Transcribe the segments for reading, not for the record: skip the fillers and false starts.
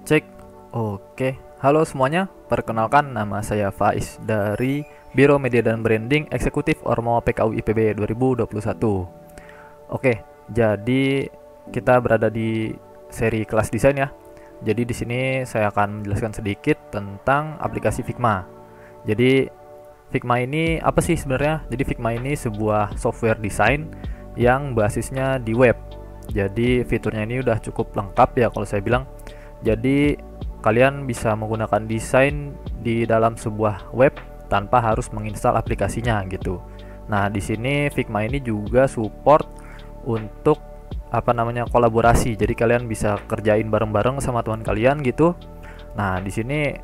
Cek. Oke. Halo semuanya, perkenalkan nama saya Faiz dari Biro Media dan Branding Eksekutif Ormo PKU IPB 2021. Oke, jadi kita berada di seri kelas desain ya. Jadi di sini saya akan menjelaskan sedikit tentang aplikasi Figma. Jadi Figma ini apa sih sebenarnya? Jadi Figma ini sebuah software desain yang basisnya di web. Jadi fiturnya ini udah cukup lengkap ya kalau saya bilang. Jadi kalian bisa menggunakan desain di dalam sebuah web tanpa harus menginstal aplikasinya gitu. Nah, di sini Figma ini juga support untuk kolaborasi. Jadi kalian bisa kerjain bareng-bareng sama teman kalian gitu. Nah, di sini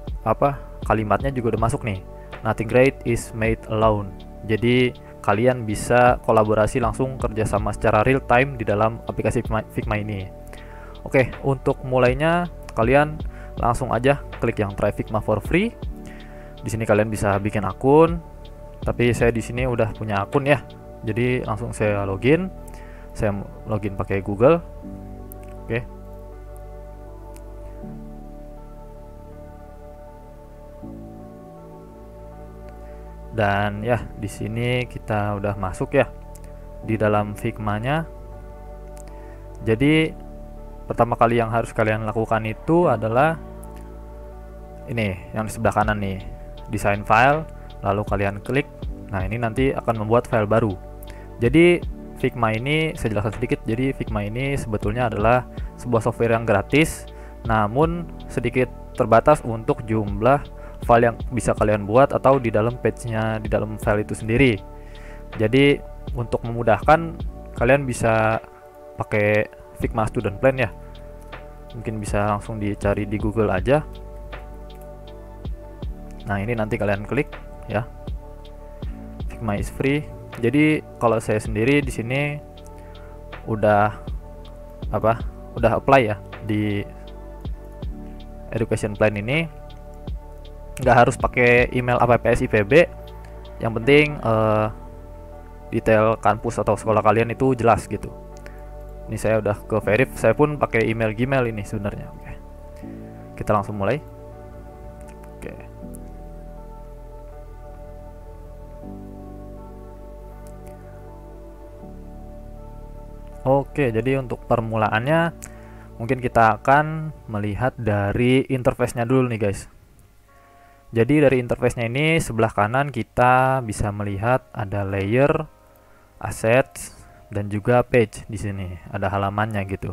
kalimatnya juga udah masuk nih. Nothing great is made alone. Jadi kalian bisa kolaborasi langsung kerjasama secara real time di dalam aplikasi Figma ini. Oke, untuk mulainya kalian langsung aja klik yang try Figma for free. Di sini kalian bisa bikin akun. Tapi saya di sini udah punya akun ya. Jadi langsung saya login. Saya login pakai Google. Oke. Dan ya, di sini kita udah masuk ya di dalam Figma-nya. Jadi pertama kali yang harus kalian lakukan itu adalah ini yang di sebelah kanan nih, design file, lalu kalian klik. Nah, ini nanti akan membuat file baru. Jadi Figma ini saya jelaskan sedikit. Jadi Figma ini sebetulnya adalah sebuah software yang gratis, namun sedikit terbatas untuk jumlah file yang bisa kalian buat atau di dalam page-nya, di dalam file itu sendiri. Jadi untuk memudahkan, kalian bisa pakai Figma Student Plan ya. Mungkin bisa langsung dicari di Google aja. Nah, ini nanti kalian klik ya. Figma is free. Jadi kalau saya sendiri di sini udah apply ya di education plan ini. Nggak harus pakai email APPS IPB. Yang penting detail kampus atau sekolah kalian itu jelas gitu. Ini saya udah ke verif, saya pun pakai email Gmail ini sebenarnya. Oke. Kita langsung mulai. Oke. Oke, jadi untuk permulaannya mungkin kita akan melihat dari interface-nya dulu nih guys. Jadi dari interface-nya ini sebelah kanan kita bisa melihat ada layer, assets, dan juga page. Di sini ada halamannya gitu.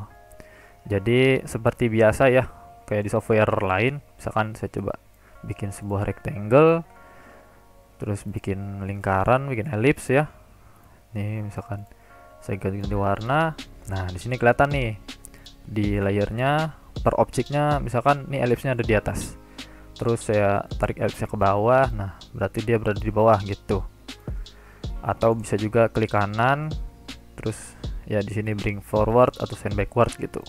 Jadi seperti biasa ya, kayak di software lain, misalkan saya coba bikin sebuah rectangle, terus bikin lingkaran, bikin ellipse ya. Nih misalkan saya ganti warna. Nah, di sini kelihatan nih di layernya per objeknya, misalkan nih ellipse-nya ada di atas. Terus saya tarik ellipse-nya ke bawah. Nah, berarti dia berada di bawah gitu. Atau bisa juga klik kanan, terus ya di sini bring forward atau send backward gitu.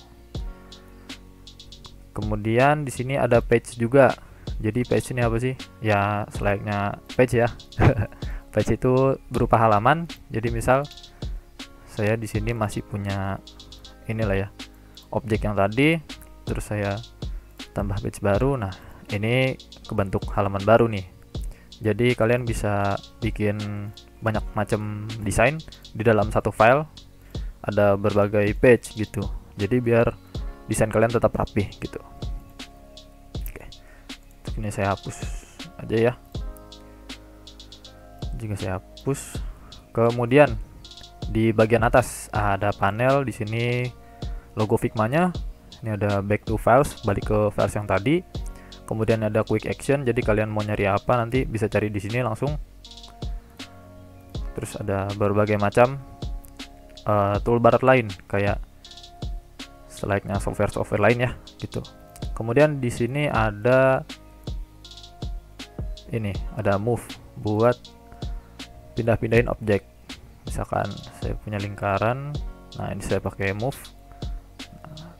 Kemudian di sini ada page juga. Jadi page ini apa sih? Ya selayaknya page ya. Page itu berupa halaman. Jadi misal saya di sini masih punya inilah ya, objek yang tadi, terus saya tambah page baru. Nah, ini kebentuk halaman baru nih. Jadi kalian bisa bikin banyak macam desain di dalam satu file. Ada berbagai page gitu. Jadi biar desain kalian tetap rapi gitu. Oke. Ini saya hapus aja ya. Jika saya hapus, kemudian di bagian atas ada panel. Di sini logo Figma-nya. Ini ada back to files, balik ke files yang tadi. Kemudian ada quick action, jadi kalian mau nyari apa nanti bisa cari di sini langsung. Terus ada berbagai macam toolbar lain kayak selayaknya software lain ya gitu. Kemudian di sini ada move buat pindah-pindahin objek. Misalkan saya punya lingkaran, nah ini saya pakai move,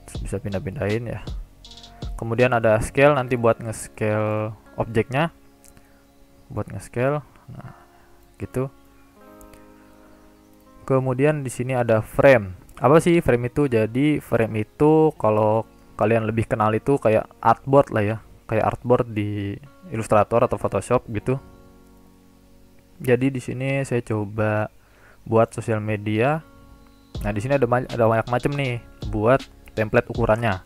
terus bisa pindah-pindahin ya. Kemudian ada scale, nanti buat nge-scale objeknya, nah gitu. Kemudian di sini ada frame. Apa sih frame itu? Jadi frame itu kalau kalian lebih kenal itu kayak artboard lah ya, kayak artboard di Illustrator atau Photoshop gitu. Jadi di sini saya coba buat sosial media. Nah, di sini ada banyak macam nih buat template ukurannya.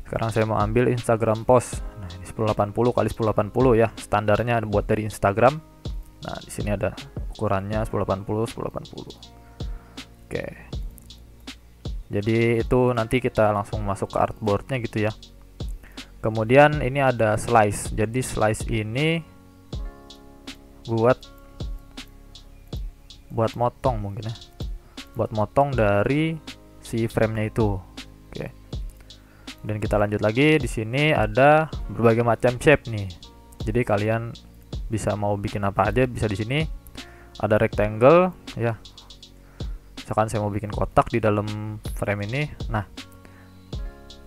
Sekarang saya mau ambil Instagram post. Nah, ini 1080 x 1080 ya, standarnya buat dari Instagram. Nah, di sini ada ukurannya 1080 1080. Oke. Jadi itu nanti kita langsung masuk ke artboardnya gitu ya. Kemudian ini ada slice. Jadi slice ini buat motong mungkin ya. Buat motong dari si frame-nya itu. Oke. Dan kita lanjut lagi, di sini ada berbagai macam shape nih. Jadi kalian bisa mau bikin apa aja bisa di sini. Ada rectangle ya. Misalkan saya mau bikin kotak di dalam frame ini. Nah,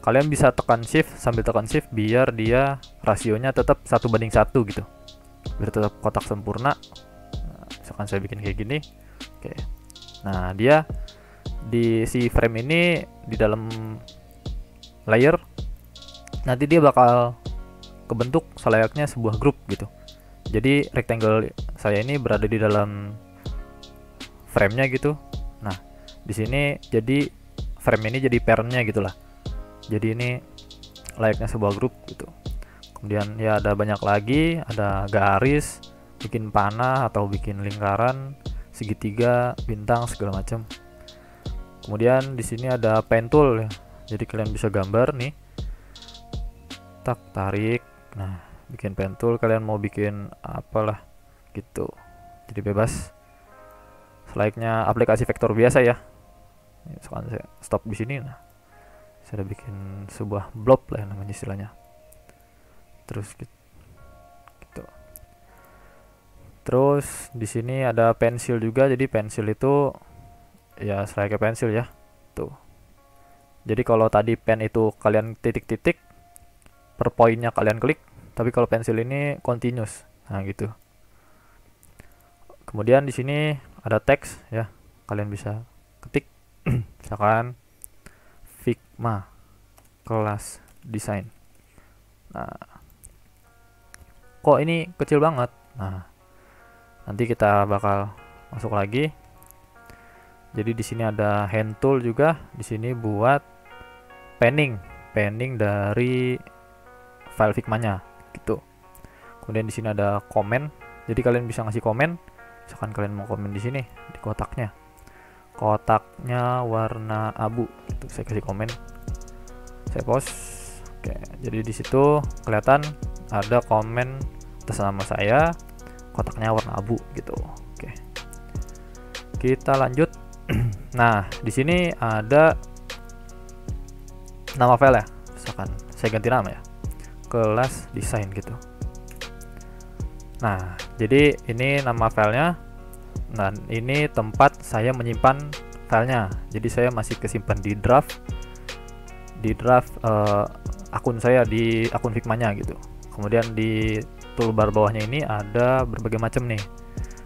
kalian bisa tekan shift, sambil tekan shift biar dia rasionya tetap 1:1 gitu. Biar tetap kotak sempurna. Nah, misalkan saya bikin kayak gini. Oke. Nah, dia di si frame ini di dalam layer nanti dia bakal kebentuk selayaknya sebuah grup gitu. Jadi rectangle saya ini berada di dalam frame-nya gitu. Nah, di sini jadi frame ini jadi parent-nya gitulah. Jadi ini layaknya sebuah grup gitu. Kemudian ya ada banyak lagi, ada garis, bikin panah atau bikin lingkaran, segitiga, bintang segala macam. Kemudian di sini ada pen tool ya. Jadi kalian bisa gambar nih. Tak tarik. Nah, bikin pen tool, kalian mau bikin apalah gitu. Jadi bebas. Selayaknya aplikasi vektor biasa ya. Sekarang saya stop di sini. Nah, saya udah bikin sebuah blob lah namanya istilahnya. Terus gitu. Terus di sini ada pensil juga. Jadi pensil itu ya selayaknya pensil ya. Tuh. Jadi kalau tadi pen itu kalian titik-titik per poinnya kalian klik, tapi kalau pensil ini continuous. Nah, gitu. Kemudian di sini ada teks ya. Kalian bisa ketik misalkan Figma kelas desain. Nah, kok ini kecil banget. Nah, nanti kita bakal masuk lagi. Jadi di sini ada hand tool juga. Di sini buat panning dari file Figma-nya gitu. Kemudian di sini ada komen. Jadi kalian bisa ngasih komen. Misalkan kalian mau komen di sini di kotaknya. Kotaknya warna abu. Itu saya kasih komen. Saya post. Oke, jadi di situ kelihatan ada komen atas nama saya. Kotaknya warna abu gitu. Oke. Kita lanjut. Nah, di sini ada nama file ya. Misalkan saya ganti nama ya. Kelas desain gitu. Nah, jadi ini nama filenya. Nah, ini tempat saya menyimpan filenya. Jadi saya masih kesimpan di draft akun saya, di akun Figma-nya gitu. Kemudian di toolbar bawahnya ini ada berbagai macam nih.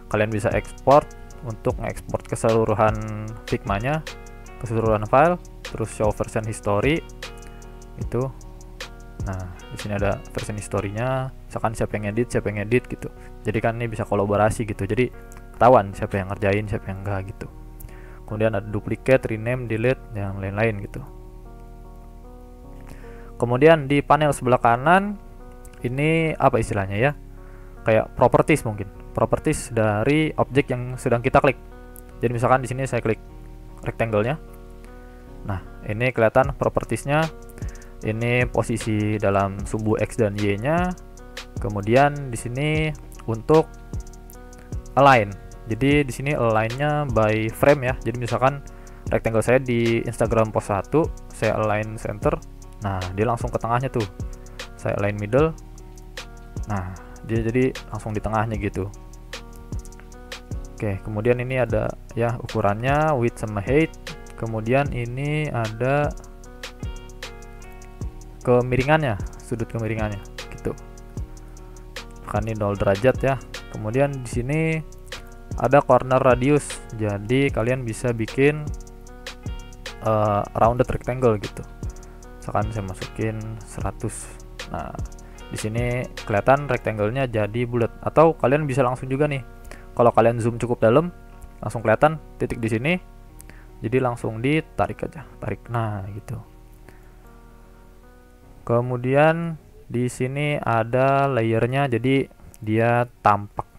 Kalian bisa ekspor untuk ngekspor keseluruhan Figma-nya, keseluruhan file, terus show version history itu. Nah, di sini ada version historinya. Misalkan siapa yang edit gitu. Jadi kan ini bisa kolaborasi gitu. Jadi ketahuan siapa yang ngerjain, siapa yang enggak gitu. Kemudian ada duplicate, rename, delete, dan lain-lain gitu. Kemudian di panel sebelah kanan ini apa istilahnya ya? Kayak properties mungkin. Properties dari objek yang sedang kita klik. Jadi misalkan di sini saya klik rectangle-nya. Nah, ini kelihatan propertiesnya. Ini posisi dalam sumbu X dan Y-nya. Kemudian di sini untuk align. Jadi di sini align-nya by frame ya. Jadi misalkan rectangle saya di Instagram post 1, saya align center. Nah, dia langsung ke tengahnya tuh. Saya align middle. Nah, dia jadi langsung di tengahnya gitu. Oke, kemudian ini ada ya ukurannya, width sama height. Kemudian ini ada kemiringannya, sudut kemiringannya gitu. Kan ini 0 derajat ya. Kemudian di sini ada corner radius. Jadi kalian bisa bikin rounded rectangle gitu. Misalkan saya masukin 100. Nah, di sini kelihatan rectangle-nya jadi bulat. Atau kalian bisa langsung juga nih. Kalau kalian zoom cukup dalam, langsung kelihatan titik di sini. Jadi langsung ditarik aja, tarik. Nah, gitu. Kemudian di sini ada layernya, jadi dia tampak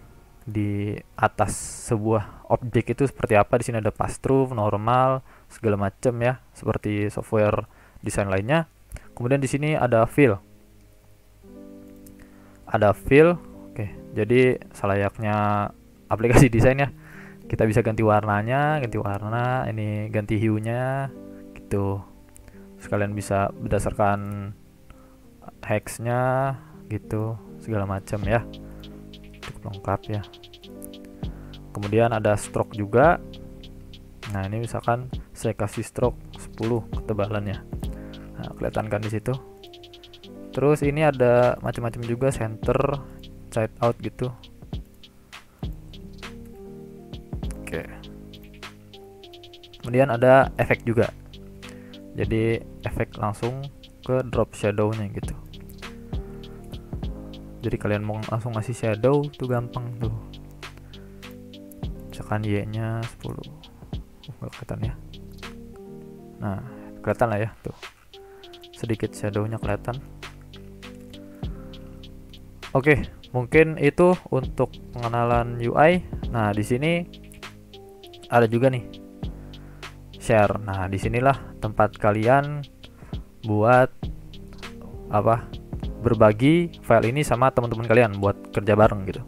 di atas sebuah objek itu seperti apa. Di sini ada pass through, normal, segala macam ya, seperti software desain lainnya. Kemudian di sini ada fill. Oke, jadi selayaknya aplikasi desain ya. Kita bisa ganti warnanya, ini ganti hue-nya gitu. Terus kalian bisa berdasarkan hex-nya gitu, segala macam ya. Cukup lengkap ya. Kemudian ada stroke juga. Nah, ini misalkan saya kasih stroke 10 ketebalannya. Nah, kelihatan kan di situ. Terus ini ada macam-macam juga, center, side out gitu. Oke. Kemudian ada efek juga. Jadi efek langsung ke drop shadow-nya gitu. Jadi kalian mau langsung ngasih shadow tuh gampang tuh. Misalkan Y-nya 10. Nggak kelihatan ya. Nah, kelihatan lah ya tuh. Sedikit shadow-nya kelihatan. Oke, mungkin itu untuk pengenalan UI. Nah, di sini ada juga nih share. Nah, disinilah tempat kalian buat apa? Berbagi file ini sama teman-teman kalian buat kerja bareng gitu.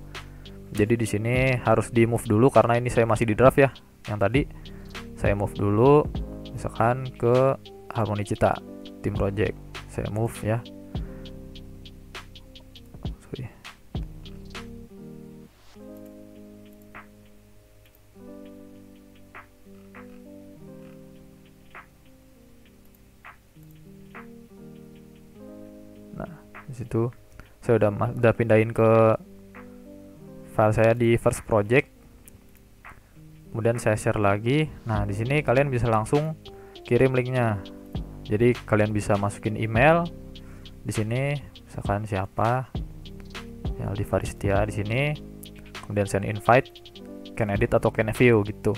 Jadi di sini harus di move dulu karena ini saya masih di draft ya. Yang tadi saya move dulu, misalkan ke Harmony Cita, tim project. Saya move ya. Nah, di situ saya udah pindahin ke file saya di first project. Kemudian saya share lagi. Nah, di sini kalian bisa langsung kirim linknya. Jadi kalian bisa masukin email di sini, misalkan siapa, ya Aldi Faristia di sini. Kemudian send invite, can edit atau can view gitu.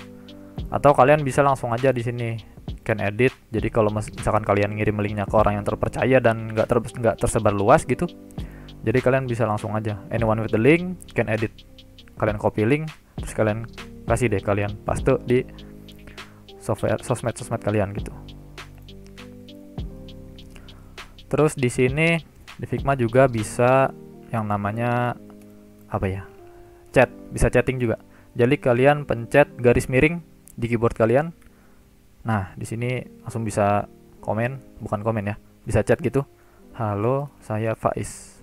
Atau kalian bisa langsung aja di sini can edit. Jadi kalau misalkan kalian ngirim linknya ke orang yang terpercaya dan nggak tersebar luas gitu, jadi kalian bisa langsung aja anyone with the link can edit. Kalian copy link, terus kalian kasih deh, kalian paste di software sosmed kalian gitu. Terus di sini di Figma juga bisa yang namanya apa ya, chat, bisa chatting juga. Jadi kalian pencet garis miring di keyboard kalian. Nah, di sini langsung bisa komen, bukan komen ya, bisa chat gitu. Halo, saya Faiz.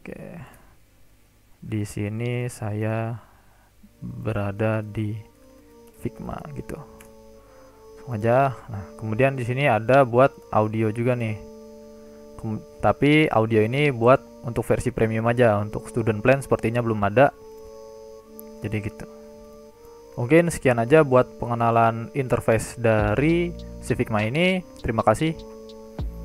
Oke. Di sini saya berada di Figma gitu. Langsung aja. Nah, kemudian di sini ada buat audio juga nih. Tapi audio ini buat untuk versi premium aja, untuk student plan sepertinya belum ada. Jadi gitu. Mungkin sekian aja buat pengenalan interface dari si Figma ini. Terima kasih.